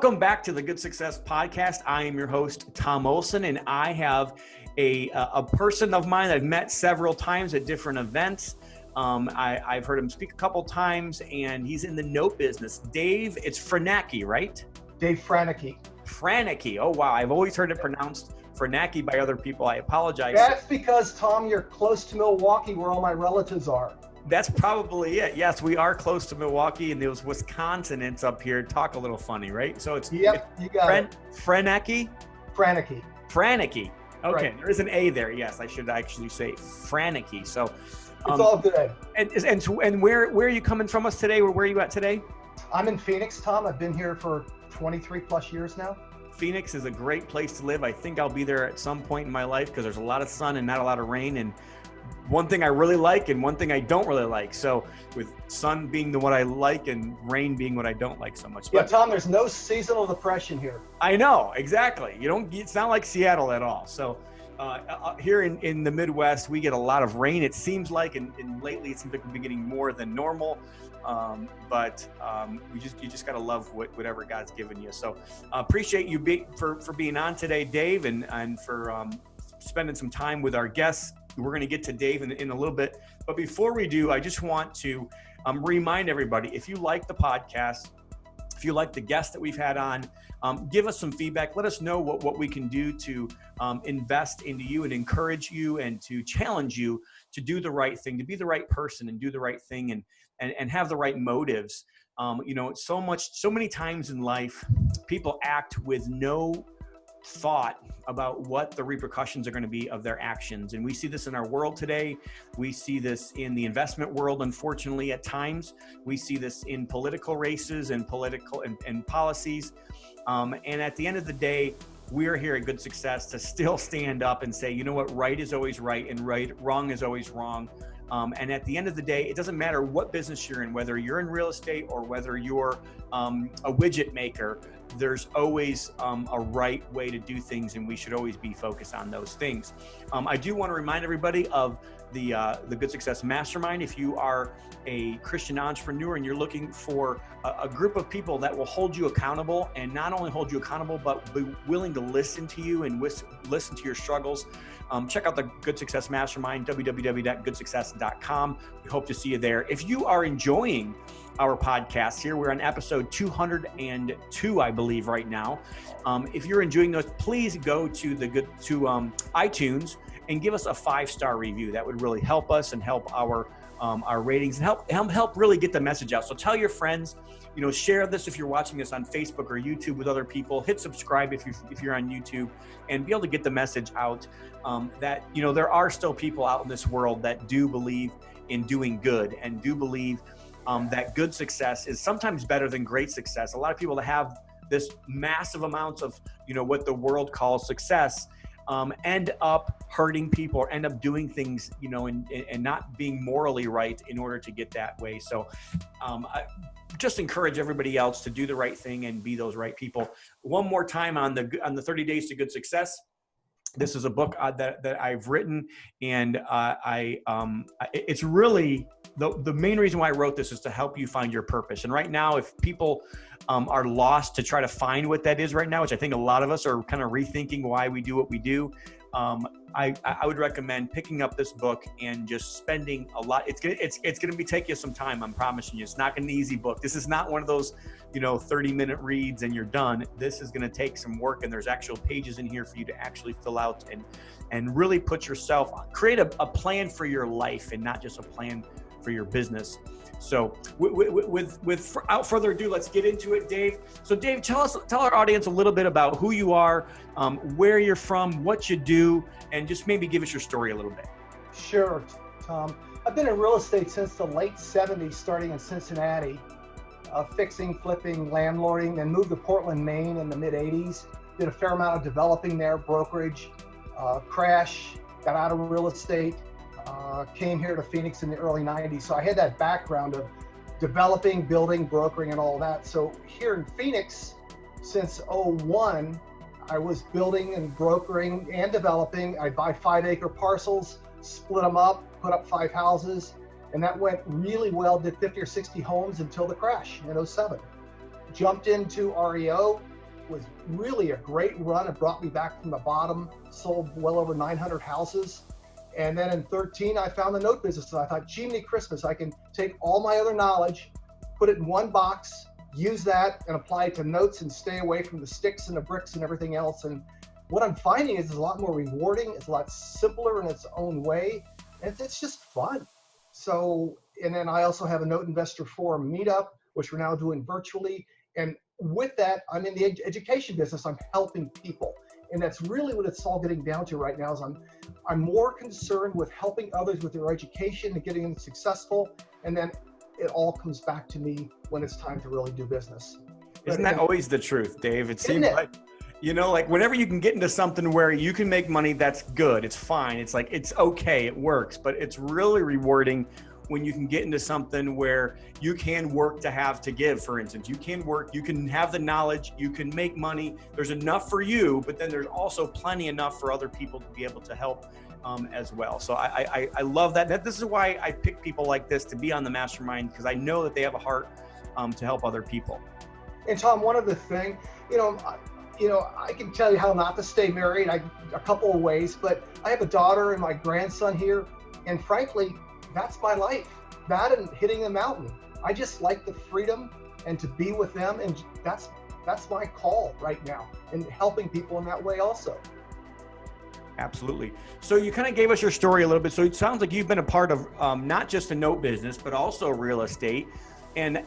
Welcome back to the Good Success Podcast. I am your host, Tom Olson, and I have a person of mine that I've met several times at different events. I've heard him speak a couple times, and he's in the note business. Dave, it's Franecki, right? Dave Franecki. Franecki. Oh, wow. I've always heard it pronounced Franecki by other people. I apologize. That's because, Tom, you're close to Milwaukee where all my relatives are. That's probably it. Yes, we are close to Milwaukee, and those Wisconsinites up here talk a little funny, right? So it's, you got it. Franecki? Franecki. Franecki. Okay, Right. There is an A there. Yes, I should actually say Franecki. So It's all good. And where are you coming from us today? Or where are you at today? I'm in Phoenix, Tom. I've been here for 23 plus years now. Phoenix is a great place to live. I think I'll be there at some point in my life because there's a lot of sun and not a lot of rain. And one thing I really like and one thing I don't really like. So with sun being what I like and rain being what I don't like so much. Yeah, Tom, there's no seasonal depression here. I know, exactly. It's not like Seattle at all. So here in the Midwest, we get a lot of rain. It seems like, and lately it seems like we've been getting more than normal. But you just got to love whatever God's given you. So appreciate you for being on today, Dave, and for spending some time with our guests. We're going to get to Dave in a little bit. But before we do, I just want to remind everybody, if you like the podcast, if you like the guests that we've had on, give us some feedback. Let us know what we can do to invest into you and encourage you and to challenge you to do the right thing, to be the right person and do the right thing and have the right motives. So many times in life, people act with no thought about what the repercussions are going to be of their actions. And we see this in our world today. We see this in the investment world, unfortunately, at times. We see this in political races and political and policies. And at the end of the day, we're here at Good Success to still stand up and say, you know what, right is always right and wrong is always wrong. And at the end of the day, it doesn't matter what business you're in, whether you're in real estate or whether you're a widget maker, there's always a right way to do things, and we should always be focused on those things. I do want to remind everybody of the Good Success Mastermind. If you are a Christian entrepreneur and you're looking for a group of people that will hold you accountable, and not only hold you accountable, but be willing to listen to you and listen to your struggles, check out the Good Success Mastermind, www.goodsuccess.com. We hope to see you there. If you are enjoying our podcast here, we're on episode 202, I believe, right now. If you're enjoying those, please go to iTunes and give us a 5-star review. That would really help us and help our ratings and help really get the message out. So tell your friends, share this if you're watching this on Facebook or YouTube with other people. Hit subscribe if you're on YouTube, and be able to get the message out that there are still people out in this world that do believe in doing good and do believe that good success is sometimes better than great success. A lot of people that have this massive amounts of what the world calls success end up hurting people or end up doing things and not being morally right in order to get that way. So I just encourage everybody else to do the right thing and be those right people. One more time on the 30 Days to Good Success. This is a book that I've written, and it's really the main reason why I wrote this is to help you find your purpose. And right now, if people are lost to try to find what that is right now, which I think a lot of us are kind of rethinking why we do what we do, I would recommend picking up this book and just spending a lot. It's gonna be take you some time. I'm promising you. It's not gonna be an easy book. This is not one of those 30-minute reads and you're done. This is gonna take some work, and there's actual pages in here for you to actually fill out and really create a plan for your life and not just a plan for your business. So without further ado, let's get into it, Dave. So Dave, tell our audience a little bit about who you are, where you're from, what you do, and just maybe give us your story a little bit. Sure, Tom. I've been in real estate since the late 70s, starting in Cincinnati, fixing, flipping, landlording, then moved to Portland, Maine in the mid 80s. Did a fair amount of developing there, brokerage, crash, got out of real estate. Came here to Phoenix in the early 90s. So I had that background of developing, building, brokering, and all that. So here in Phoenix, since 2001, I was building and brokering and developing. I'd buy 5-acre parcels, split them up, put up 5 houses, and that went really well. Did 50 or 60 homes until the crash in 2007. Jumped into REO, was really a great run. It brought me back from the bottom, sold well over 900 houses. And then in 13, I found the note business. And I thought, Jiminy Christmas, I can take all my other knowledge, put it in one box, use that and apply it to notes and stay away from the sticks and the bricks and everything else. And what I'm finding is it's a lot more rewarding. It's a lot simpler in its own way. And it's just fun. So, and then I also have a Note Investor Forum meetup, which we're now doing virtually. And with that, I'm in the education business. I'm helping people. And that's really what it's all getting down to right now is I'm more concerned with helping others with their education and getting them successful. And then it all comes back to me when it's time to really do business. Isn't that always the truth, Dave? It seems like, you know, like whenever you can get into something where you can make money, that's good. It's fine. It's like, it's okay. It works, but it's really rewarding when you can get into something where you can work to have to give. For instance, you can work, you can have the knowledge, you can make money. There's enough for you, but then there's also plenty enough for other people to be able to help as well. So I love that. This is why I pick people like this to be on the mastermind, because I know that they have a heart to help other people. And Tom, one other thing, I can tell you how not to stay married a couple of ways, but I have a daughter and my grandson here, and frankly, that's my life. That and hitting the mountain. I just like the freedom and to be with them, and that's my call right now, and helping people in that way also. Absolutely. So you kind of gave us your story a little bit. So it sounds like you've been a part of not just the note business, but also real estate. And,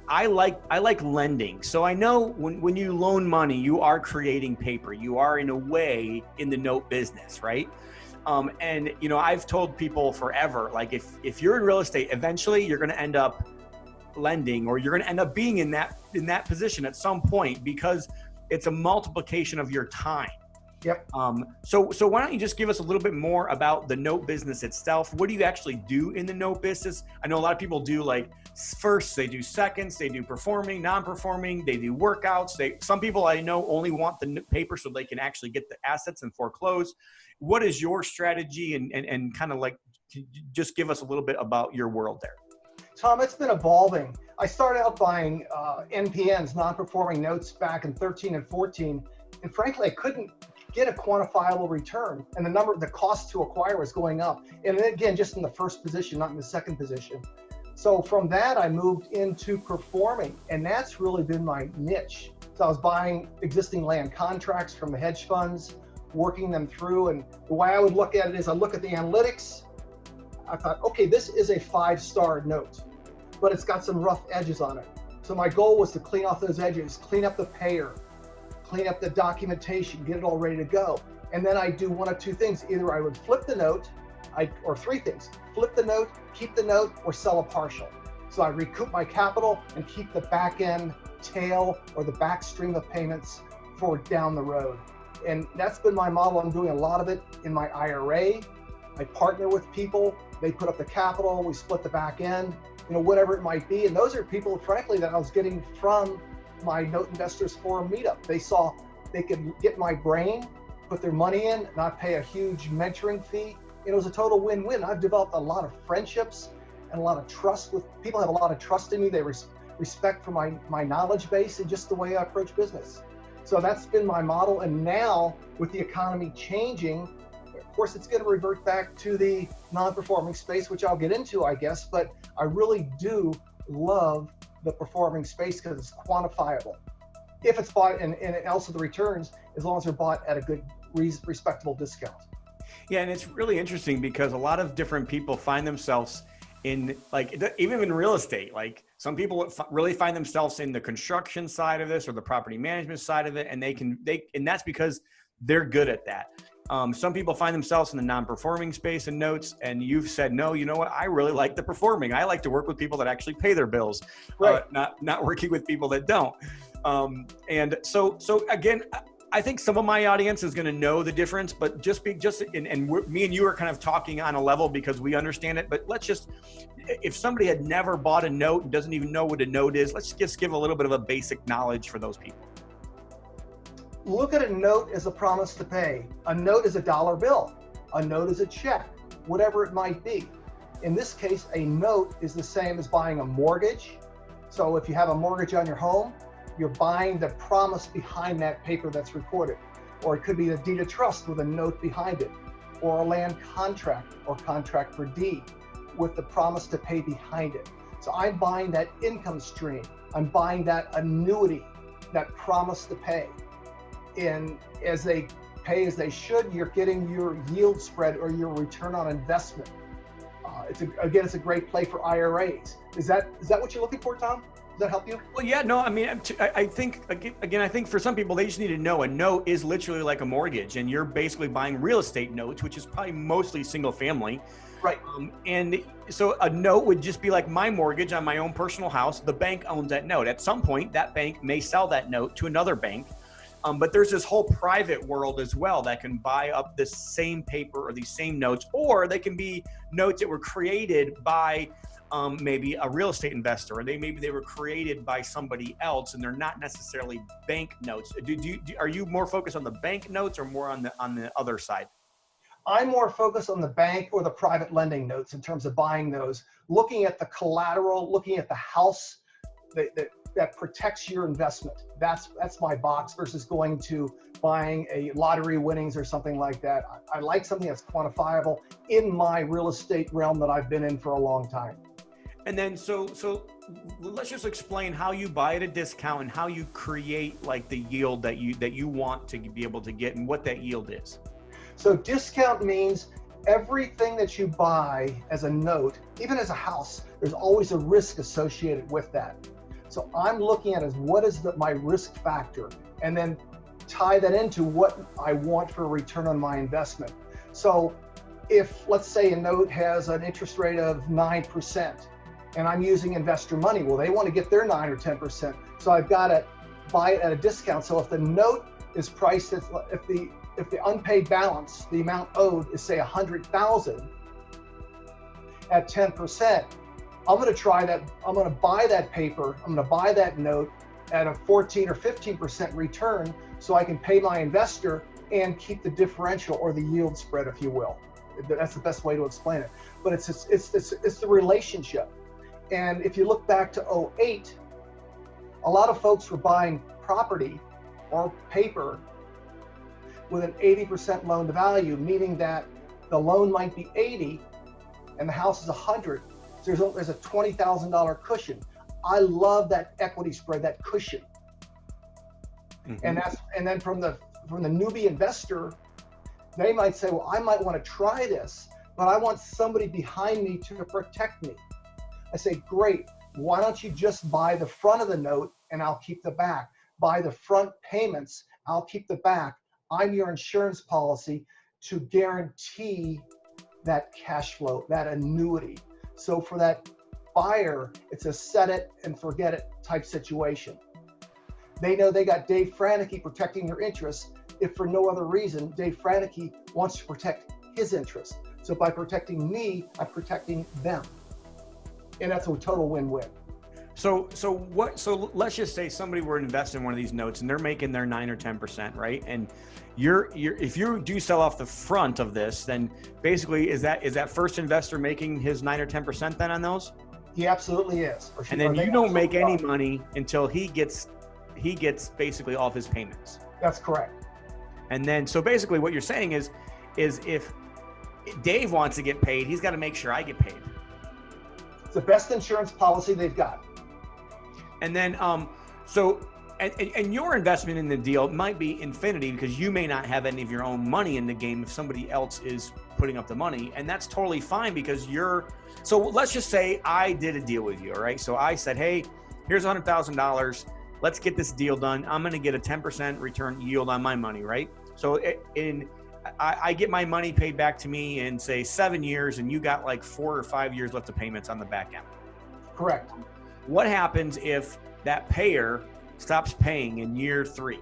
I like lending. So I know when you loan money, you are creating paper. You are in a way in the note business, right? And I've told people forever, like if you're in real estate, eventually you're going to end up lending, or you're going to end up being in that position at some point, because it's a multiplication of your time. Yep. So why don't you just give us a little bit more about the note business itself? What do you actually do in the note business? I know a lot of people do like firsts, they do seconds, they do performing, non-performing, they do workouts. Some people I know only want the paper so they can actually get the assets and foreclose. What is your strategy, and kind of like, just give us a little bit about your world there? Tom, it's been evolving. I started out buying NPNs, non-performing notes, back in 13 and 14. And frankly, I couldn't get a quantifiable return, and the cost to acquire was going up. And again, just in the first position, not in the second position. So from that, I moved into performing, and that's really been my niche. So I was buying existing land contracts from the hedge funds, working them through. And the way I would look at it is I look at the analytics. I thought, okay, this is a 5-star note, but it's got some rough edges on it. So my goal was to clean off those edges, clean up the payer, clean up the documentation, get it all ready to go. And then I do one of two things. Either I would flip the note, or three things: flip the note, keep the note, or sell a partial. So I recoup my capital and keep the back end tail or the back stream of payments for down the road. And that's been my model. I'm doing a lot of it in my IRA. I partner with people, they put up the capital, we split the back end, whatever it might be. And those are people, frankly, that I was getting from my Note Investors Forum meetup. They saw they could get my brain, put their money in, not pay a huge mentoring fee. It was a total win-win. I've developed a lot of friendships and a lot of trust with people. Have a lot of trust in me. They respect for my knowledge base and just the way I approach business. So that's been my model. And now with the economy changing, of course, it's going to revert back to the non-performing space, which I'll get into, I guess. But I really do love the performing space because it's quantifiable. If it's bought, and also the returns, as long as they're bought at a good, respectable discount. Yeah, and it's really interesting because a lot of different people find themselves in, like, even in real estate. Like, some people really find themselves in the construction side of this or the property management side of it, and and that's because they're good at that. Some people find themselves in the non-performing space and notes, and you've said, no, you know what? I really like the performing. I like to work with people that actually pay their bills, right. Not working with people that don't. And so again, I think some of my audience is going to know the difference, but me and you are kind of talking on a level because we understand it. But if somebody had never bought a note and doesn't even know what a note is, let's just give a little bit of a basic knowledge for those people. Look at a note as a promise to pay. A note is a dollar bill. A note is a check, whatever it might be. In this case, a note is the same as buying a mortgage. So if you have a mortgage on your home, You're buying the promise behind that paper that's recorded. Or it could be a deed of trust with a note behind it, or a land contract or contract for deed with the promise to pay behind it. So I'm buying that income stream. I'm buying that annuity, that promise to pay. And as they pay as they should, you're getting your yield spread or your return on investment. It's a great play for IRAs. Is that what you're looking for, Tom? Does that help you? Well, yeah, no, I mean, I think, again, I think for some people, they just need to know a note is literally like a mortgage, and you're basically buying real estate notes, which is probably mostly single family. Right. And so a note would just be like my mortgage on my own personal house. The bank owns that note. At some point, that bank may sell that note to another bank. But there's this whole private world as well that can buy up this same paper or these same notes, or they can be notes that were created by maybe a real estate investor, or maybe they were created by somebody else, and they're not necessarily bank notes. Are you more focused on the bank notes or more on the other side? I'm more focused on the bank or the private lending notes in terms of buying those, looking at the collateral, looking at the house that protects your investment. That's my box versus going to buying a lottery winnings or something like that. I like something that's quantifiable in my real estate realm that I've been in for a long time. And then so let's just explain how you buy at a discount and how you create like the yield that you want to be able to get and what that yield is. So discount means everything that you buy as a note, even as a house, there's always a risk associated with that. So I'm looking at what is my risk factor, and then tie that into what I want for a return on my investment. So if, let's say, a note has an interest rate of 9%, and I'm using investor money, well, they want to get their 9 or 10%. So I've got to buy it at a discount. So if the note is priced, if the unpaid balance, the amount owed is say 100,000 at 10%, I'm going to try that. I'm going to buy that paper. I'm going to buy that note at a 14 or 15% return, so I can pay my investor and keep the differential or the yield spread, if you will. That's the best way to explain it. But it's the relationship. And if you look back to 2008, a lot of folks were buying property or paper with an 80% loan to value, meaning that the loan might be 80 and the house is 100. So there's a $20,000 cushion. I love that equity spread, that cushion. Mm-hmm. And then from the newbie investor, they might say, well, I might want to try this, but I want somebody behind me to protect me. I say, great. Why don't you just buy the front of the note and I'll keep the back? Buy the front payments, I'll keep the back. I'm your insurance policy to guarantee that cash flow, that annuity. So for that buyer, it's a set it and forget it type situation. They know they got Dave Franecki protecting their interests. If for no other reason, Dave Franecki wants to protect his interests. So by protecting me, I'm protecting them. And that's a total win-win. So let's just say somebody were to invest in one of these notes and they're making their 9 or 10%, right? And if you do sell off the front of this, then basically is that first investor making his 9 or 10% then on those? He absolutely is. And then you don't make any money until he gets basically all of his payments. That's correct. And then so basically what you're saying is if Dave wants to get paid, he's got to make sure I get paid. It's the best insurance policy they've got. And then, and your investment in the deal might be infinity because you may not have any of your own money in the game if somebody else is putting up the money. And that's totally fine because so let's just say I did a deal with you, all right? So I said, hey, here's $100,000. Let's get this deal done. I'm going to get a 10% return yield on my money, right? So I get my money paid back to me in say 7 years, and you got like 4 or 5 years left of payments on the back end. Correct. What happens if that payer stops paying in year 3?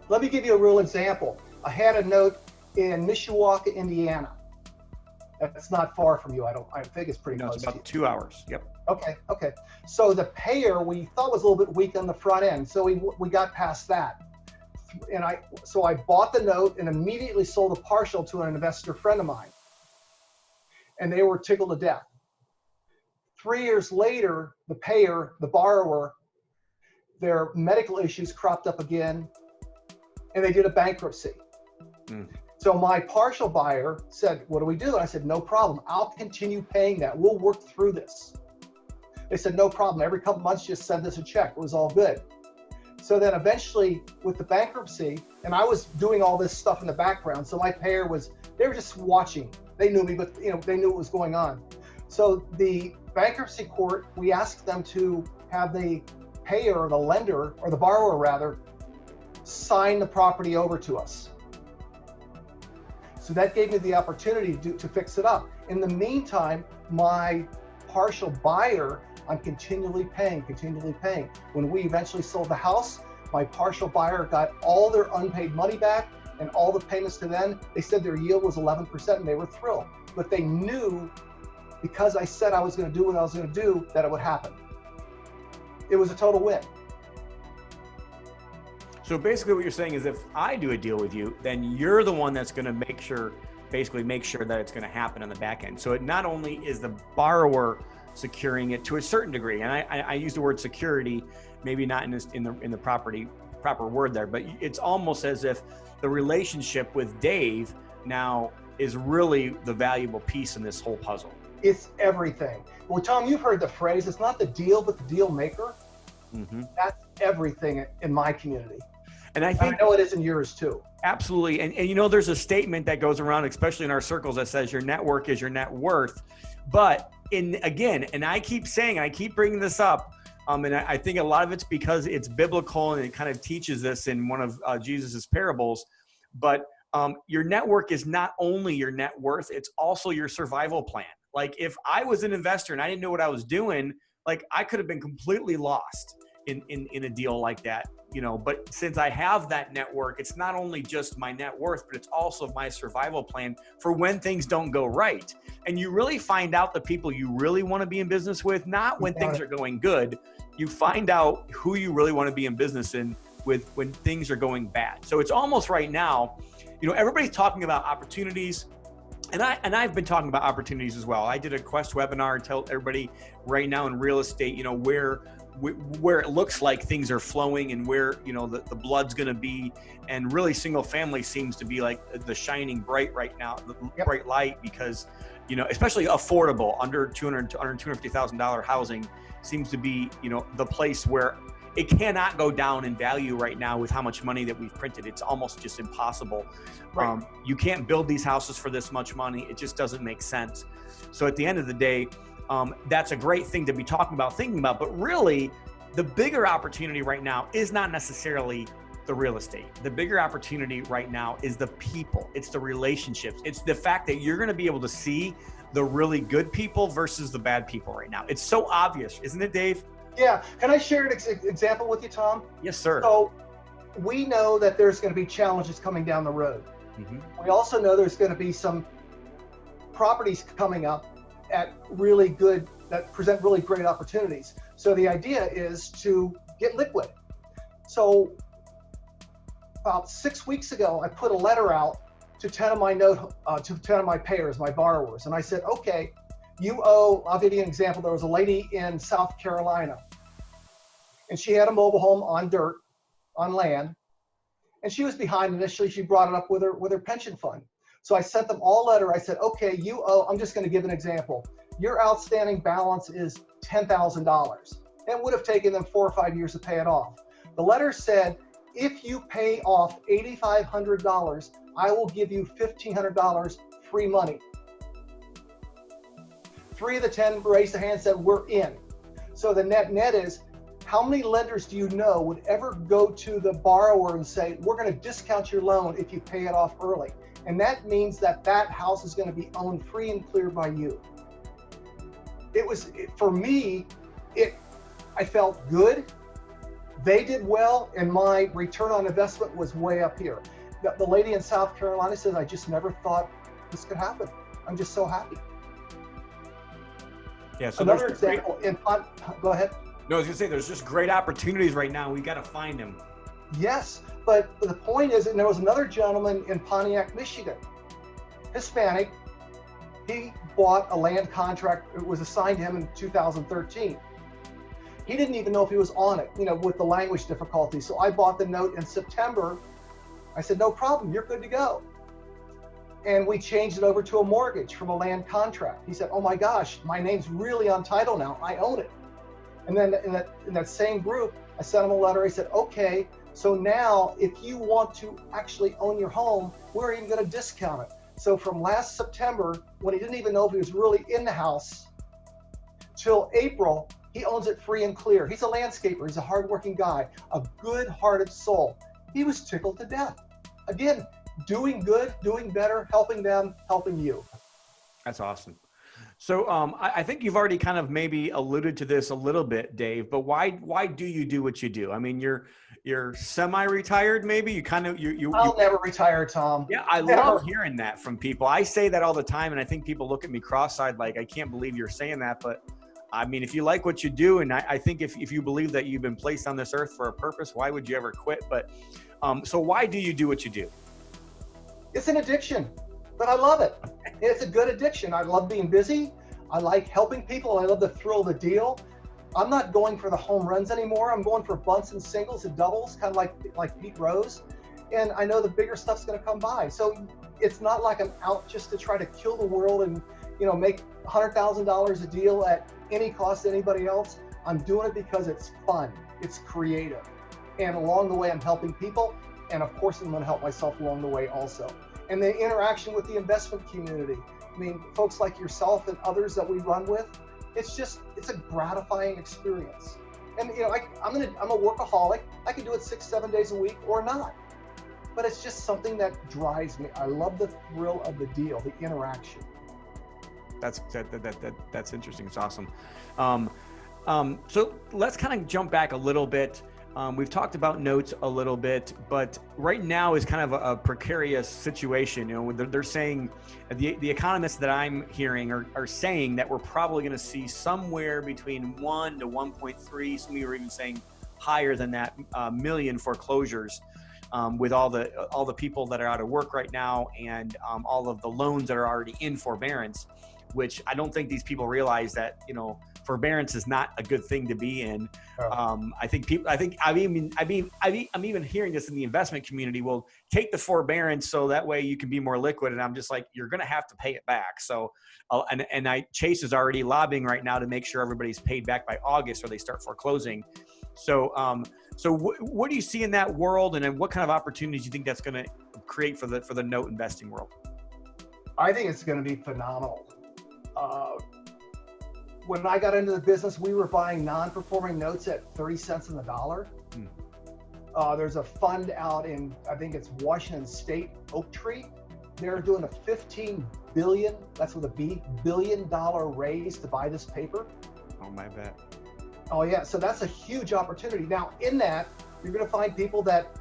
Let me give you a real example. I had a note in Mishawaka, Indiana. That's not far from you. I think it's pretty close. It's about 2 hours. Yep. Okay. So the payer we thought was a little bit weak on the front end. So we got past that. And I bought the note and immediately sold a partial to an investor friend of mine. And they were tickled to death. 3 years later, the payer, the borrower, their medical issues cropped up again, and they did a bankruptcy. So my partial buyer said, what do we do? And I said, no problem. I'll continue paying that. We'll work through this. They said, no problem. Every couple months, just send us a check. It was all good. So then eventually with the bankruptcy, and I was doing all this stuff in the background. So my payer they were just watching. They knew me, but they knew what was going on. So the bankruptcy court, we asked them to have the payer or the lender, or the borrower rather, sign the property over to us. So that gave me the opportunity to fix it up. In the meantime, my partial buyer, I'm continually paying. When we eventually sold the house, my partial buyer got all their unpaid money back and all the payments to them. They said their yield was 11% and they were thrilled. But they knew, because I said I was going to do what I was going to do, that it would happen. It was a total win. So basically what you're saying is if I do a deal with you, then you're the one that's going to make sure that it's going to happen on the back end. So it not only is the borrower securing it to a certain degree, and I use the word security, maybe not in the proper word there, but it's almost as if the relationship with Dave now is really the valuable piece in this whole puzzle. It's everything. Well, Tom, you've heard the phrase, it's not the deal, but the deal maker. That's everything in my community. And I know it is in yours too. Absolutely. And there's a statement that goes around, especially in our circles, that says your network is your net worth. But and I keep saying, I keep bringing this up, and I think a lot of it's because it's biblical and it kind of teaches this in one of Jesus's parables. But your network is not only your net worth, it's also your survival plan. Like if I was an investor and I didn't know what I was doing, like I could have been completely lost in a deal like that. But since I have that network, it's not only just my net worth, but it's also my survival plan for when things don't go right. And you really find out the people you really want to be in business with, not when things are going good. You find out who you really want to be in business with when things are going bad. So it's almost right now, everybody's talking about opportunities. And I've been talking about opportunities as well. I did a Quest webinar, tell everybody right now in real estate, where it looks like things are flowing and where, the blood's going to be. And really single family seems to be like the shining bright right now, the bright light, because, especially affordable under $250,000 housing seems to be, the place where it cannot go down in value right now with how much money that we've printed. It's almost just impossible. Right. You can't build these houses for this much money. It just doesn't make sense. So at the end of the day, that's a great thing to be thinking about, but really the bigger opportunity right now is not necessarily the real estate. The bigger opportunity right now is the people. It's the relationships. It's the fact that you're going to be able to see the really good people versus the bad people right now. It's so obvious, isn't it, Dave? Yeah. Can I share an example with you, Tom? Yes, sir. So we know that there's going to be challenges coming down the road. We also know there's going to be some properties coming up that present really great opportunities. So the idea is to get liquid. So about 6 weeks ago, I put a letter out to 10 of my payers, my borrowers. And I said, okay, I'll give you an example. There was a lady in South Carolina and she had a mobile home on land. And she was behind initially. She brought it up with her pension fund. So I sent them all a letter. I said, okay, I'm just going to give an example. Your outstanding balance is $10,000. It would have taken them 4 or 5 years to pay it off. The letter said, if you pay off $8,500, I will give you $1,500 free money. 3 of the 10 raised their hand and said, we're in. So the net is, how many lenders do you know would ever go to the borrower and say, we're going to discount your loan if you pay it off early? And that means that house is going to be owned free and clear by you. For me, I felt good. They did well, and my return on investment was way up here. The lady in South Carolina says, I just never thought this could happen. I'm just so happy. Yeah. So another example, go ahead. No, I was gonna say there's just great opportunities right now. We got to find them. Yes, but the point is, and there was another gentleman in Pontiac, Michigan, Hispanic. He bought a land contract. It was assigned to him in 2013. He didn't even know if he was on it, with the language difficulty. So I bought the note in September. I said, no problem, you're good to go. And we changed it over to a mortgage from a land contract. He said, oh my gosh, my name's really on title now, I own it. And then in that same group, I sent him a letter. I said, okay, so now if you want to actually own your home, we're even going to discount it. So from last September, when he didn't even know if he was really in the house, till April, he owns it free and clear. He's a landscaper. He's a hardworking guy, a good-hearted soul. He was tickled to death. Again, doing good, doing better, helping them, helping you. That's awesome. So I think you've already kind of maybe alluded to this a little bit, Dave, but why do you do what you do? I mean, you're semi-retired, maybe I'll never retire, Tom. Yeah, I love hearing that from people. I say that all the time, and I think people look at me cross-eyed like, I can't believe you're saying that. But I mean, if you like what you do, and I think if you believe that you've been placed on this earth for a purpose, why would you ever quit? But so why do you do what you do? It's an addiction, but I love it. It's a good addiction. I love being busy. I like helping people. I love the thrill of the deal. I'm not going for the home runs anymore. I'm going for bunts and singles and doubles, kind of like Pete Rose. And I know the bigger stuff's going to come by. So it's not like I'm out just to try to kill the world and make $100,000 a deal at any cost to anybody else. I'm doing it because it's fun. It's creative. And along the way, I'm helping people. And of course, I'm going to help myself along the way also. And the interaction with the investment community. I mean, folks like yourself and others that we run with, it's a gratifying experience. And I'm a workaholic. I can do it 6-7 days a week or not. But it's just something that drives me. I love the thrill of the deal, the interaction. That's interesting. It's awesome. So let's kind of jump back a little bit. We've talked about notes a little bit, but right now is kind of a precarious situation. They're saying, the economists that I'm hearing are saying that we're probably going to see somewhere between 1 to 1.3. Some of you are even saying higher than that, million foreclosures, with all the people that are out of work right now, and all of the loans that are already in forbearance, which I don't think these people realize that, forbearance is not a good thing to be in. I'm even hearing this in the investment community. Well, take the forbearance so that way you can be more liquid. And I'm just like, you're going to have to pay it back. So, Chase is already lobbying right now to make sure everybody's paid back by August or they start foreclosing. So, what do you see in that world, and then what kind of opportunities do you think that's going to create for the note investing world? I think it's going to be phenomenal. When I got into the business, we were buying non-performing notes at 30 cents on the dollar. There's a fund out in, I think it's Washington State, Oak Tree. They're doing a $15 billion, that's with a B, $billion raise to buy this paper. Oh, my bad. Oh yeah, so that's a huge opportunity. Now in that, you're gonna find people that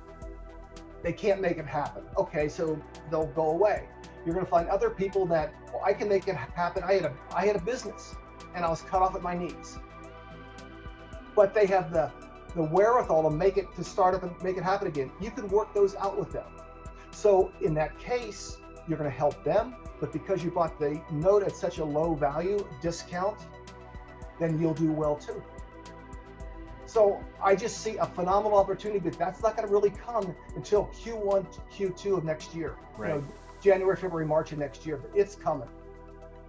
they can't make it happen. Okay, so they'll go away. You're gonna find other people that, well, I can make it happen. I had a business and I was cut off at my knees. But they have the wherewithal to start up and make it happen again. You can work those out with them. So in that case, you're gonna help them, but because you bought the note at such a low value discount, then you'll do well too. So I just see a phenomenal opportunity, but that's not going to really come until Q1, Q2 of next year. Right. January, February, March of next year, but it's coming.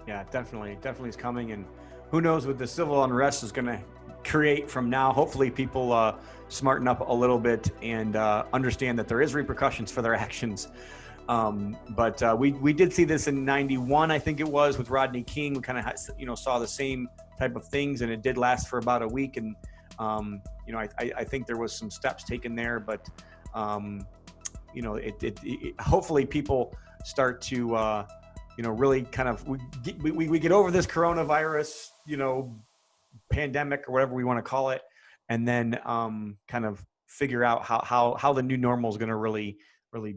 Yeah, definitely is coming. And who knows what the civil unrest is going to create from now. Hopefully people smarten up a little bit and understand that there is repercussions for their actions. But we did see this in 91, I think it was, with Rodney King. We kind of saw the same type of things, and it did last for about a week. And I think there was some steps taken there, but hopefully people start to really kind of we get over this coronavirus pandemic or whatever we want to call it, and then kind of figure out how the new normal is going to really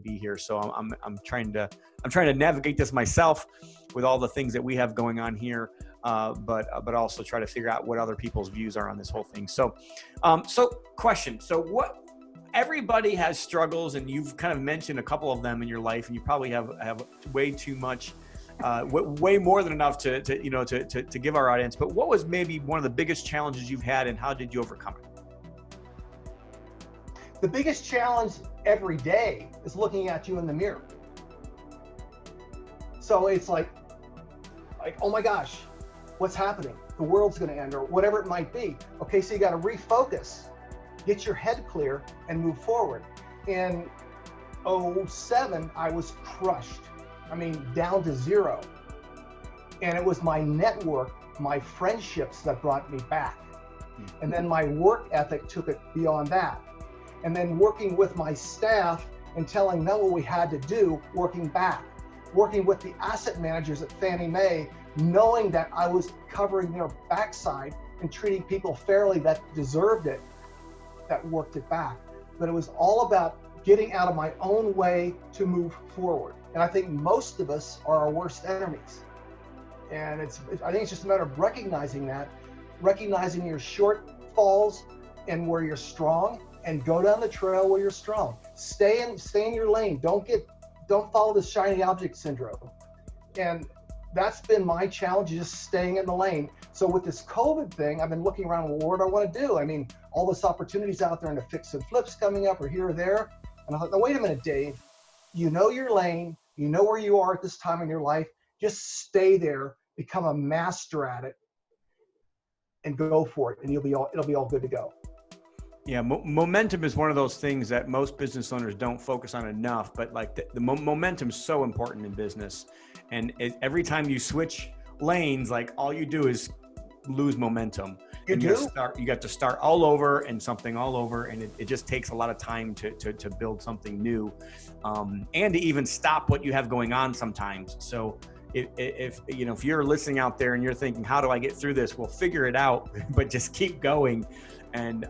be here. So I'm trying to navigate this myself with all the things that we have going on here. But also try to figure out what other people's views are on this whole thing. So question. So everybody has struggles, and you've kind of mentioned a couple of them in your life, and you probably have way too much way more than enough to give our audience. But what was maybe one of the biggest challenges you've had, and how did you overcome it? The biggest challenge every day is looking at you in the mirror. So it's like, oh my gosh, what's happening? The world's going to end, or whatever it might be. Okay, so you got to refocus, get your head clear, and move forward. In 2007, I was crushed. I mean, down to zero. And it was my network, my friendships that brought me back. And then my work ethic took it beyond that. And then working with my staff and telling them what we had to do, working back. Working with the asset managers at Fannie Mae, knowing that I was covering their backside and treating people fairly that deserved it, that worked it back. But it was all about getting out of my own way to move forward. And I think most of us are our worst enemies. And I think it's just a matter of recognizing that, recognizing your shortfalls and where you're strong, and go down the trail where you're strong. Stay in your lane. Don't follow the shiny object syndrome. And that's been my challenge, just staying in the lane. So with this COVID thing, I've been looking around, well, what do I want to do? I mean, all this opportunities out there in the fix and flips coming up or here or there. And I thought, no, wait a minute, Dave, you know your lane, you know where you are at this time in your life, just stay there, become a master at it, and go for it. And it'll be all good to go. Yeah, momentum is one of those things that most business owners don't focus on enough, but like the momentum is so important in business. And every time you switch lanes, like all you do is lose momentum. You got to start all over and something all over. And it just takes a lot of time to build something new, and to even stop what you have going on sometimes. So if you're listening out there and you're thinking, how do I get through this? Well, figure it out, but just keep going. And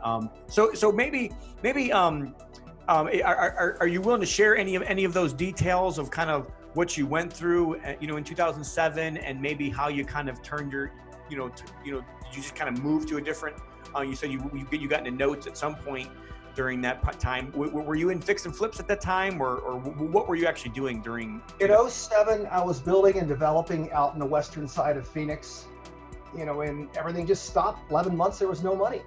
so maybe are you willing to share any of those details of kind of what you went through, in 2007, and maybe how you kind of turned your, did you just kind of move to a different? You said you got into notes at some point during that time. Were you in fix and flips at that time, or what were you actually doing during? In 2007, I was building and developing out in the western side of Phoenix, and everything just stopped. 11 months, there was no money.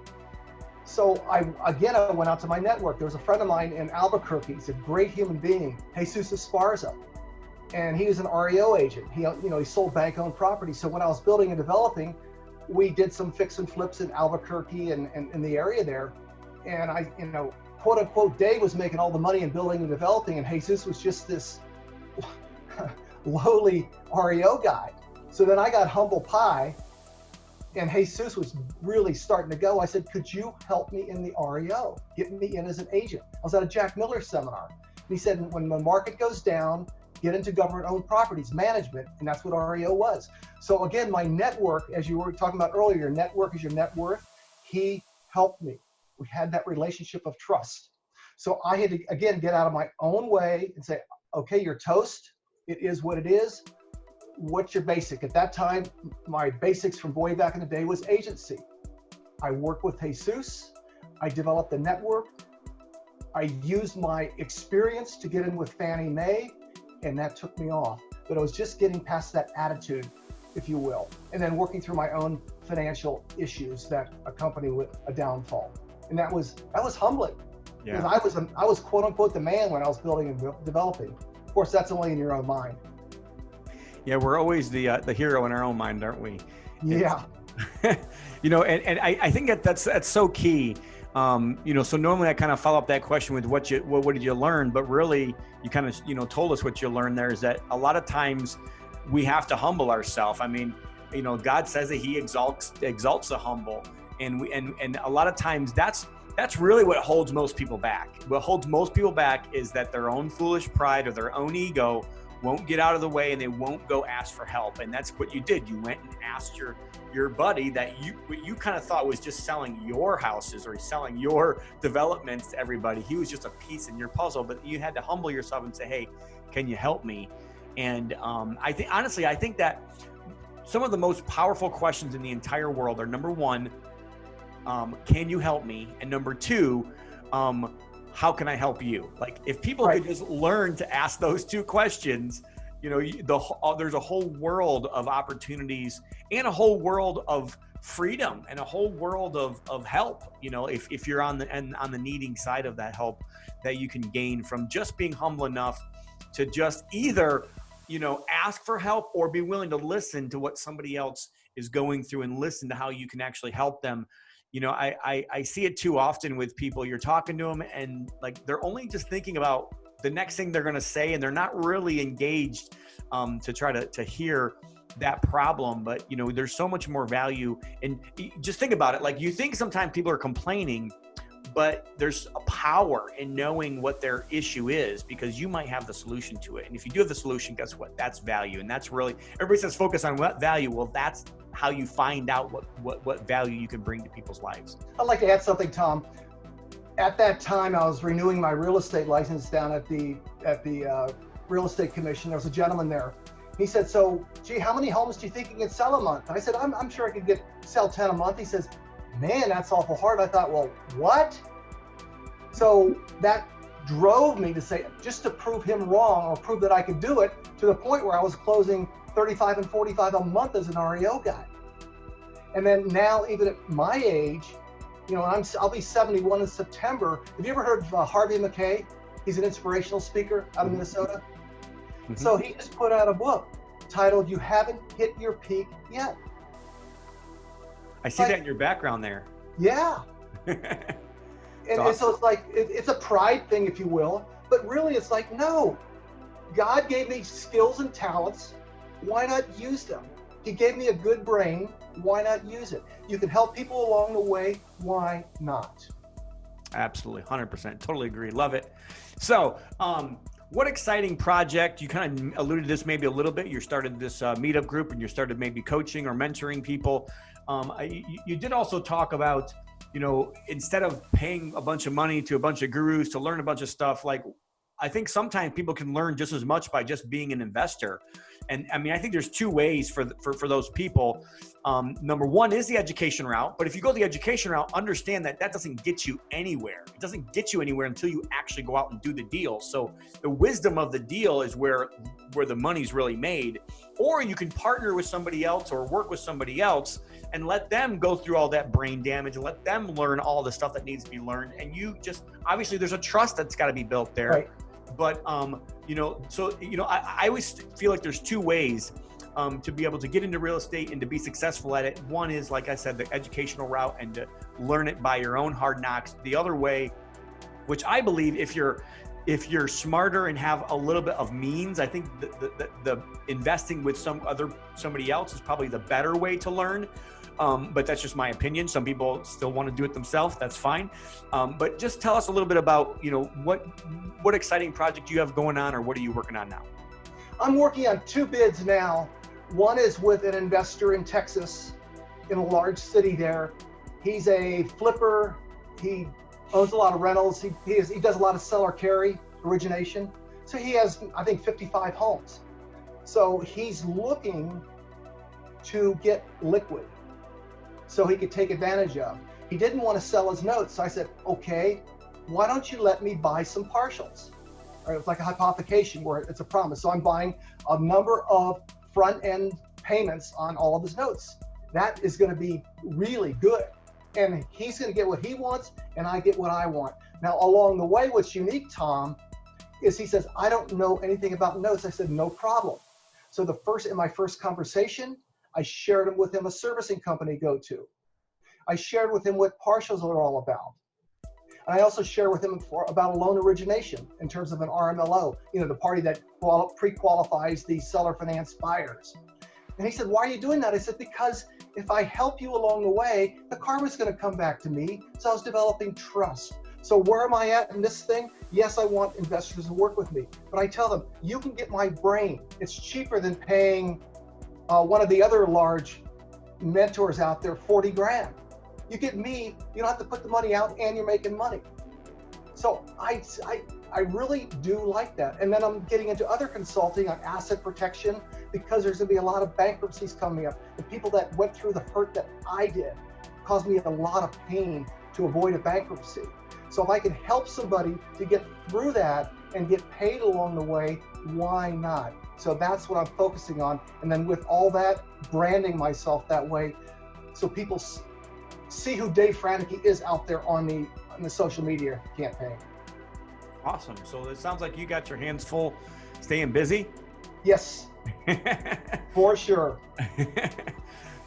So I went out to my network. There was a friend of mine in Albuquerque. He's a great human being, Jesus Esparza. And he was an REO agent. He sold bank-owned property. So when I was building and developing, we did some fix and flips in Albuquerque and in the area there. And I, quote unquote, Dave was making all the money in building and developing, and Jesus was just this lowly REO guy. So then I got humble pie, and Jesus was really starting to go. I said, could you help me in the REO? Get me in as an agent. I was at a Jack Miller seminar. And he said, when the market goes down, get into government-owned properties management, and that's what REO was. So again, my network, as you were talking about earlier, your network is your net worth. He helped me. We had that relationship of trust. So I had to, again, get out of my own way and say, okay, you're toast. It is what it is. What's your basic? At that time, my basics from way back in the day was agency. I worked with Jesus. I developed a network. I used my experience to get in with Fannie Mae, and that took me off. But I was just getting past that attitude, if you will, and then working through my own financial issues that accompany with a downfall. And that was humbling. Yeah. Because I was quote unquote the man when I was building and developing. Of course, that's only in your own mind. Yeah, we're always the hero in our own mind, aren't we? Yeah. And I think that's so key. So normally I kind of follow up that question with what did you learn? But really, you kind of told us what you learned there, is that a lot of times we have to humble ourselves. I mean, God says that He exalts the humble, and a lot of times that's really what holds most people back. What holds most people back is that their own foolish pride or their own ego won't get out of the way, and they won't go ask for help. And that's what you did. You went and asked your buddy that what you kind of thought was just selling your houses or selling your developments to everybody. He was just a piece in your puzzle, but you had to humble yourself and say, hey, can you help me? And I think that some of the most powerful questions in the entire world are, number one, can you help me? And number two, how can I help you? Like, if people could just learn to ask those two questions, there's a whole world of opportunities and a whole world of freedom and a whole world of help, if you're on the needing side of that help, that you can gain from just being humble enough to just either, ask for help or be willing to listen to what somebody else is going through and listen to how you can actually help them. I see it too often with people. You're talking to them and like they're only just thinking about the next thing they're going to say, and they're not really engaged to try to hear that problem. But there's so much more value. And just think about it. Like, you think sometimes people are complaining, but there's a power in knowing what their issue is, because you might have the solution to it. And if you do have the solution, guess what? That's value. And that's really, everybody says focus on what value. Well, that's how you find out what value you can bring to people's lives. I'd like to add something, Tom. At that time, I was renewing my real estate license down at the real estate commission. There was a gentleman there. He said, "So, gee, how many homes do you think you can sell a month?" I said, I'm sure I could sell 10 a month. He says, "Man, that's awful hard." I thought, well, what? So that drove me to say, just to prove him wrong or prove that I could do it, to the point where I was closing 35 and 45 a month as an REO guy. And then now, even at my age, I'll be 71 in September. Have you ever heard of Harvey McKay? He's an inspirational speaker out of Minnesota. Mm-hmm. So he just put out a book titled "You Haven't Hit Your Peak Yet." I see that in your background there. Yeah. And so it's like, it's a pride thing, if you will, but really it's like, no, God gave me skills and talents. Why not use them? He gave me a good brain. Why not use it? You can help people along the way. Why not? Absolutely. 100%. Totally agree. Love it. So, what exciting project, you kind of alluded to this maybe a little bit. You started this meetup group and you started maybe coaching or mentoring people. You did also talk about, instead of paying a bunch of money to a bunch of gurus to learn a bunch of stuff, like, I think sometimes people can learn just as much by just being an investor. And I mean, I think there's two ways for those people. Number one is the education route. But if you go the education route, understand that doesn't get you anywhere. It doesn't get you anywhere until you actually go out and do the deal. So the wisdom of the deal is where the money's really made. Or you can partner with somebody else or work with somebody else and let them go through all that brain damage and let them learn all the stuff that needs to be learned. And you just, obviously there's a trust that's got to be built there. Right. But, I always feel like there's two ways to be able to get into real estate and to be successful at it. One is, like I said, the educational route and to learn it by your own hard knocks. The other way, which I believe if you're smarter and have a little bit of means, I think the investing with somebody else is probably the better way to learn. But that's just my opinion. Some people still want to do it themselves. That's fine. But just tell us a little bit about, what exciting project you have going on, or what are you working on now? I'm working on two bids now. One is with an investor in Texas, in a large city there. He's a flipper. He owns a lot of rentals. He does a lot of seller carry origination. So he has, I think, 55 homes. So he's looking to get liquid so he could take advantage of. He didn't want to sell his notes. So I said, okay, why don't you let me buy some partials? Or it's like a hypothecation where it's a promise. So I'm buying a number of front end payments on all of his notes. That is going to be really good. And he's going to get what he wants and I get what I want. Now, along the way, what's unique, Tom, is he says, I don't know anything about notes. I said, no problem. So in my first conversation, I shared with him a servicing company go-to. I shared with him what partials are all about. And I also share with him about a loan origination in terms of an RMLO, the party that pre-qualifies the seller finance buyers. And he said, why are you doing that? I said, because if I help you along the way, the karma's going to come back to me. So I was developing trust. So where am I at in this thing? Yes, I want investors to work with me, but I tell them, you can get my brain. It's cheaper than paying one of the other large mentors out there, 40 grand. You get me, you don't have to put the money out and you're making money. So I really do like that. And then I'm getting into other consulting on asset protection because there's gonna be a lot of bankruptcies coming up. The people that went through the hurt that I did caused me a lot of pain to avoid a bankruptcy. So if I can help somebody to get through that and get paid along the way, why not? So that's what I'm focusing on. And then with all that, branding myself that way, so people see who Dave Franecki is out there on the social media campaign. Awesome. So it sounds like you got your hands full, staying busy. Yes, for sure.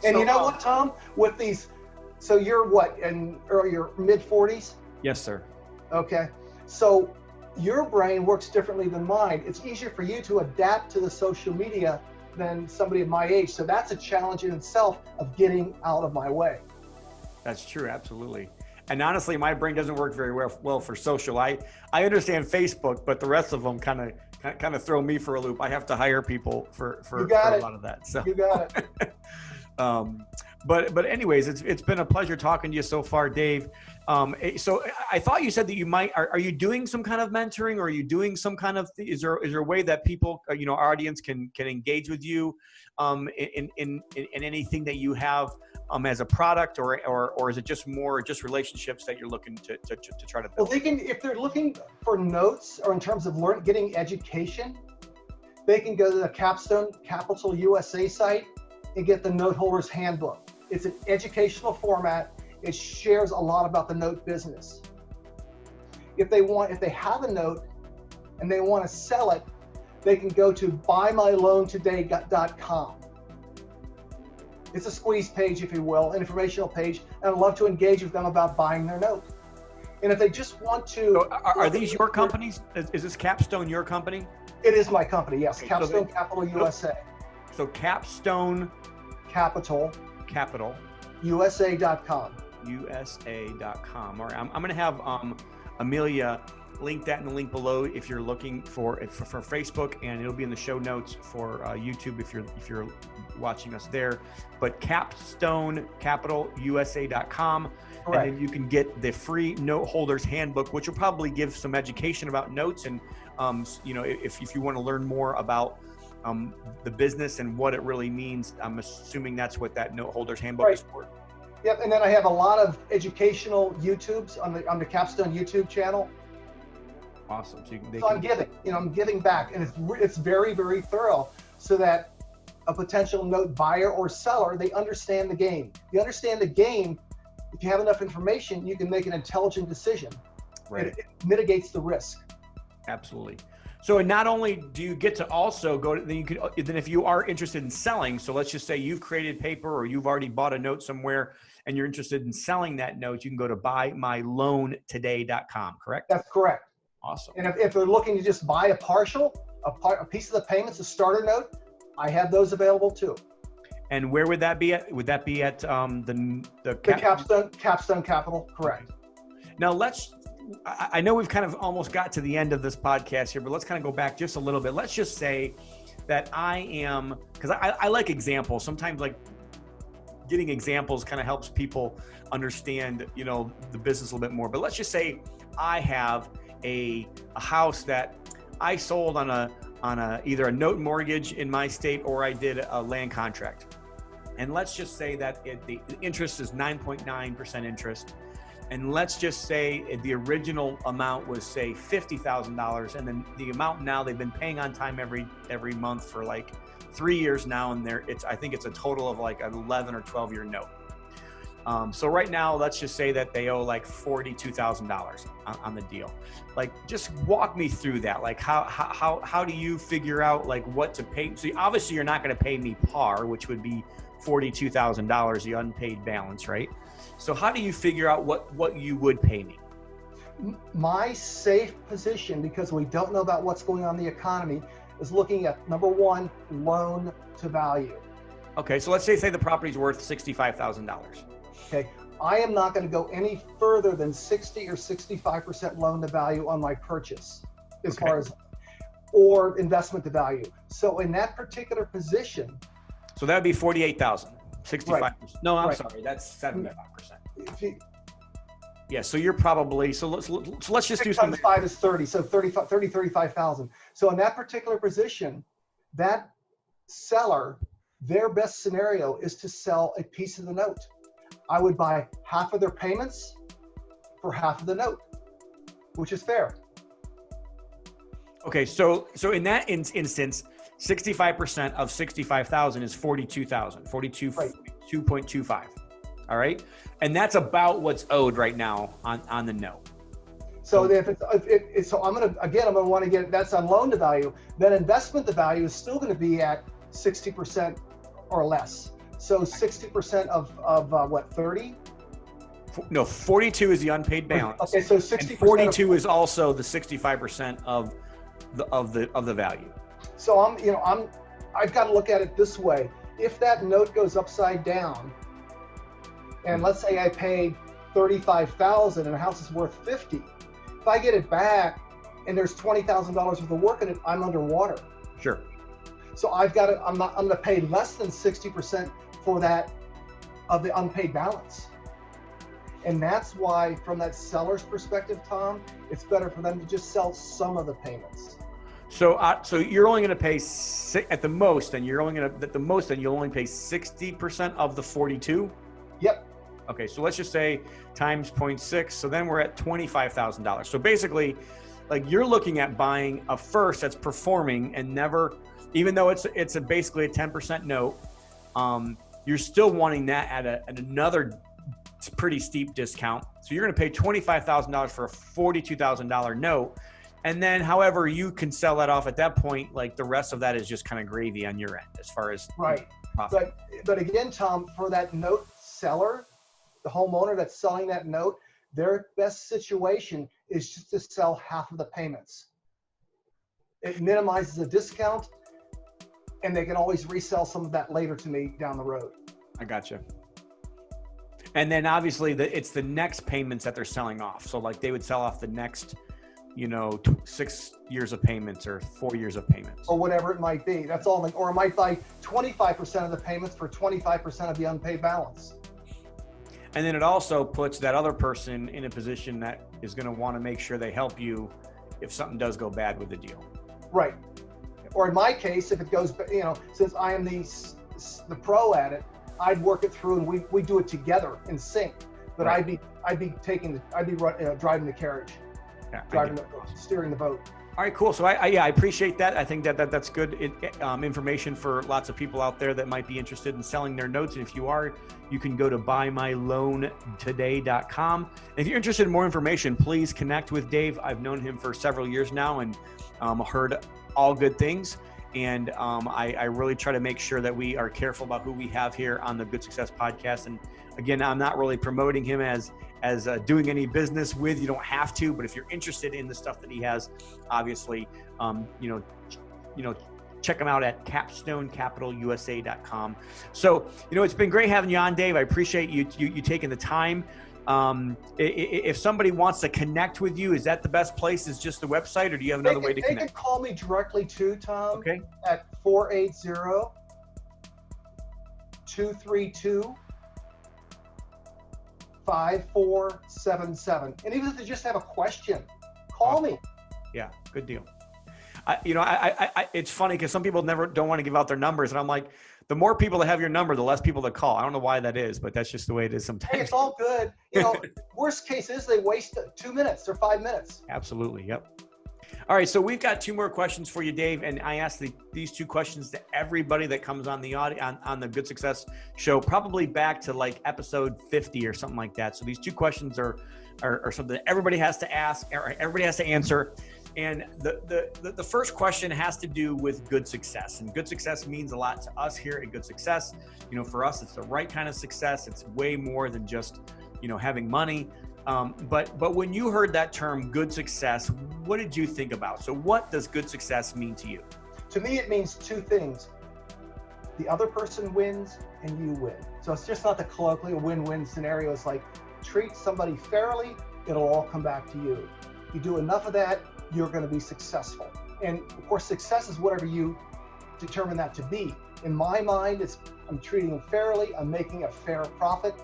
And So, you know what, Tom? With these, so you're what, in your mid-40s? Yes, sir. Okay. So your brain works differently than mine. It's easier for you to adapt to the social media than somebody of my age. So that's a challenge in itself of getting out of my way. That's true. Absolutely. And honestly, my brain doesn't work very well for social. I understand Facebook, but the rest of them kind of throw me for a loop. I have to hire people for a lot of that. So you got it. But anyways, it's been a pleasure talking to you so far, Dave. So I thought you said that you might, are you doing some kind of mentoring, or are you doing some kind of, is there a way that people, our audience can engage with you in anything that you have as a product, or is it just more relationships that you're looking to try to build? Well, they can, if they're looking for notes or in terms of getting education, they can go to the Capstone Capital USA site and get the Note Holders Handbook. It's an educational format. It shares a lot about the note business. If they have a note and they want to sell it, they can go to buymyloantoday.com. It's a squeeze page, if you will, an informational page, and I'd love to engage with them about buying their note. And if they just want to... So are these your companies? Is this Capstone your company? It is my company, yes. Okay, Capstone Capital USA. So Capstone Capital USA.com. USA.com. All right, I'm going to have Amelia link that in the link below if you're looking for Facebook, and it'll be in the show notes for YouTube if you're watching us there. But Capstone Capital USA.com. Correct. And then you can get the free Note Holders Handbook, which will probably give some education about notes, and if you want to learn more about the business and what it really means. I'm assuming that's what that Note Holders Handbook is for. Yep, and then I have a lot of educational YouTubes on the Capstone YouTube channel. Awesome. I'm giving back, and it's very, very thorough, so that a potential note buyer or seller, they understand the game. You understand the game. If you have enough information, you can make an intelligent decision. Right. It mitigates the risk. Absolutely. So not only do you get to also go to, then if you are interested in selling, so let's just say you've created paper or you've already bought a note somewhere and you're interested in selling that note, you can go to buymyloantoday.com, correct? That's correct. Awesome. And if they're looking to just buy a piece of the payments, a starter note, I have those available too. And where would that be at? Would that be at the Capstone Capital, correct. Now I know we've kind of almost got to the end of this podcast here, but let's kind of go back just a little bit. Let's just say that because I like examples. Sometimes like getting examples kind of helps people understand, the business a little bit more. But let's just say I have a house that I sold on either a note mortgage in my state, or I did a land contract. And let's just say that the interest is 9.9% interest. And let's just say the original amount was, say, $50,000, and then the amount now they've been paying on time every month for like 3 years now, and I think it's a total of like an 11 or 12-year note. So right now, let's just say that they owe like $42,000 on the deal. Like, just walk me through that. Like, how do you figure out like what to pay? So obviously, you're not going to pay me par, which would be $42,000, the unpaid balance, right? So how do you figure out what you would pay me? My safe position, because we don't know about what's going on in the economy, is looking at, number one, loan to value. Okay, so let's say the property's worth $65,000. Okay, I am not going to go any further than 60 or 65% loan to value on my purchase, as far as, or investment to value. So in that particular position. So that would be $48,000. 65%. Right. No, I'm sorry. That's 75%. Yeah. So you're probably, so let's just do something. 5 is 30. So 35,000. So in that particular position, that seller, their best scenario is to sell a piece of the note. I would buy half of their payments for half of the note, which is fair. Okay, so in that instance, 65% of 65,000 is 42,000, Right. 42.25. All right, and that's about what's owed right now on the note. So if it's so I'm gonna want to get, that's on loan to value. Then investment to value is still going to be at 60% or less. So 60% of what, 30? No, 42 is the unpaid balance. Okay, so 60%. And 42 is also the 65% of the value. So I've got to look at it this way. If that note goes upside down, and let's say I paid 35,000 and the house is worth 50, if I get it back and there's $20,000 worth of work in it, I'm underwater. Sure. So I'm going to pay less than 60% for that of the unpaid balance. And that's why, from that seller's perspective, Tom, it's better for them to just sell some of the payments. So you're only going to pay at the most, and you'll only pay 60% of the 42. Yep. Okay, so let's just say times 0.6. So then we're at $25,000. So basically, like, you're looking at buying a first that's performing and never, even though it's basically a 10% note, you're still wanting that at another pretty steep discount. So you're going to pay $25,000 for a $42,000 note. And then however you can sell that off at that point, like, the rest of that is just kind of gravy on your end as far as right. profit. But again, Tom, for that note seller, the homeowner that's selling that note, their best situation is just to sell half of the payments. It minimizes the discount, and they can always resell some of that later to me down the road. I gotcha. And then obviously it's the next payments that they're selling off. So like they would sell off the next, 6 years of payments or 4 years of payments. Or whatever it might be. That's all. Or it might buy 25% of the payments for 25% of the unpaid balance. And then it also puts that other person in a position that is going to want to make sure they help you if something does go bad with the deal. Right. Or in my case, if it goes, since I am the pro at it, I'd work it through and we do it together in sync. But right. I'd be driving the carriage, steering the boat. All right, cool. So I appreciate that. I think that's good information for lots of people out there that might be interested in selling their notes. And if you are, you can go to buymyloantoday.com. And if you're interested in more information, please connect with Dave. I've known him for several years now and heard all good things. And I really try to make sure that we are careful about who we have here on the Good Success Podcast. And again, I'm not really promoting him as doing any business with. You don't have to, but if you're interested in the stuff that he has, obviously, check him out at capstonecapitalusa.com. So, it's been great having you on, Dave. I appreciate you taking the time. If somebody wants to connect with you, is that the best place? Is just the website, or do you have another way to connect? They can call me directly too, Tom. Okay. At 480-232-5477. And even if they just have a question, call me. Yeah, good deal. It's funny because some people don't want to give out their numbers, and I'm like, the more people that have your number, the less people that call. I don't know why that is, but that's just the way it is sometimes. Hey, it's all good. Worst case is they waste 2 minutes or 5 minutes. Absolutely. Yep. All right. So we've got 2 more questions for you, Dave. And I asked these 2 questions to everybody that comes on the on the Good Success show, probably back to like episode 50 or something like that. So these 2 questions are something that everybody has to ask, or everybody has to answer. And the first question has to do with good success, and good success means a lot to us here at Good Success. For us, it's the right kind of success. It's way more than just, having money. But when you heard that term, good success, what did you think about? So what does good success mean to you? To me, it means 2 things. The other person wins and you win. So it's just not the colloquial win-win scenario. It's like, treat somebody fairly, it'll all come back to you. You do enough of that, you're going to be successful. And of course, success is whatever you determine that to be. In my mind, I'm treating them fairly, I'm making a fair profit.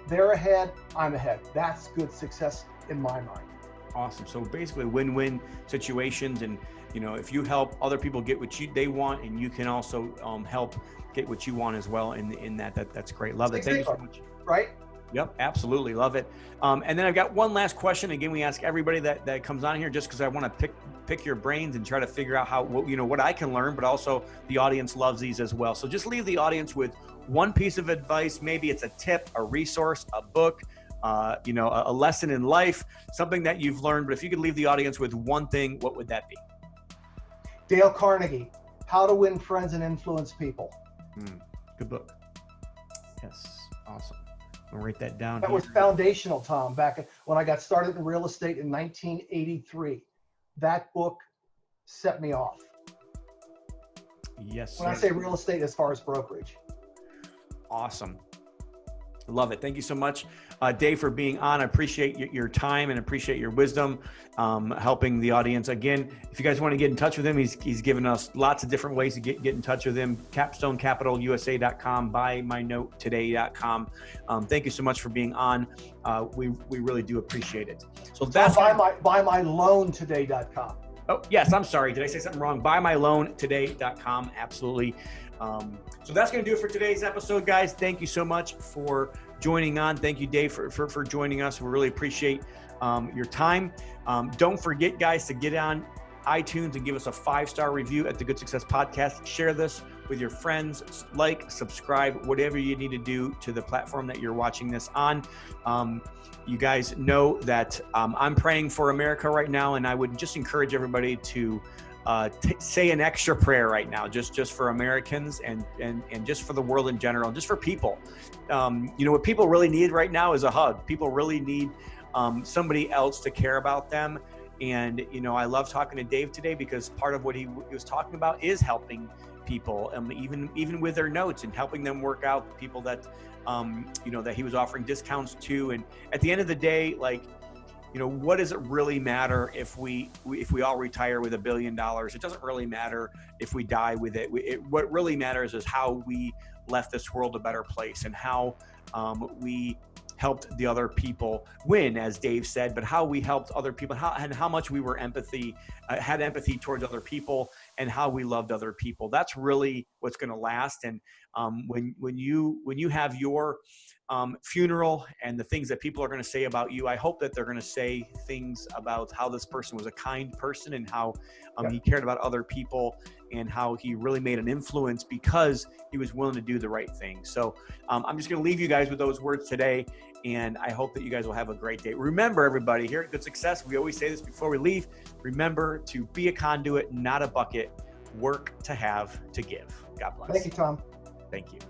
They're ahead, I'm ahead. That's good success in my mind. Awesome. So basically win-win situations, and if you help other people get what they want, and you can also help get what you want as well in that's great. Love it. Thank you so much. Right? Yep, absolutely. Love it. And then I've got one last question. Again, we ask everybody that comes on here, just because I want to pick your brains and try to figure out what I can learn, but also the audience loves these as well. So just leave the audience with one piece of advice. Maybe it's a tip, a resource, a book, a lesson in life, something that you've learned. But if you could leave the audience with one thing, what would that be? Dale Carnegie, How to Win Friends and Influence People. Good book. Yes, awesome. I'll write that down. That was foundational, Tom, back when I got started in real estate in 1983. That book set me off. Yes. When I say real estate, as far as brokerage. Awesome. Love it. Thank you so much, Dave, for being on. I appreciate your time and appreciate your wisdom, helping the audience. Again, if you guys want to get in touch with him, he's given us lots of different ways to get in touch with him. CapstoneCapitalUSA.com, buymyknowtoday.com. Thank you so much for being on. We really do appreciate it. So that's buymyloantoday.com. Oh, yes. I'm sorry. Did I say something wrong? Buymyloantoday.com. Absolutely. So that's going to do it for today's episode, guys. Thank you so much for joining on. Thank you, Dave, for joining us. We really appreciate your time. Don't forget, guys, to get on iTunes and give us a 5-star review at the Good Success Podcast. Share this with your friends, subscribe, whatever you need to do to the platform that you're watching this on. You guys know that I'm praying for America right now, and I would just encourage everybody to say an extra prayer right now, just for Americans and just for the world in general, and just for people. What people really need right now is a hug. People really need somebody else to care about them. And, I love talking to Dave today because part of what he was talking about is helping people, even with their notes, and helping them work out the people that, that he was offering discounts to. And at the end of the day, what does it really matter if we all retire with $1 billion? It doesn't really matter if we die with it. What really matters is how we left this world a better place, and how we helped the other people win, as Dave said, but how we helped other people, and how much we were had empathy towards other people, and how we loved other people. That's really what's going to last. And when you have your funeral and the things that people are going to say about you, I hope that they're going to say things about how this person was a kind person, and how he cared about other people, and how he really made an influence because he was willing to do the right thing. So I'm just going to leave you guys with those words today, and I hope that you guys will have a great day. Remember, everybody, here at Good Success, we always say this before we leave. Remember to be a conduit, not a bucket. Work to have to give. God bless. Thank you, Tom. Thank you.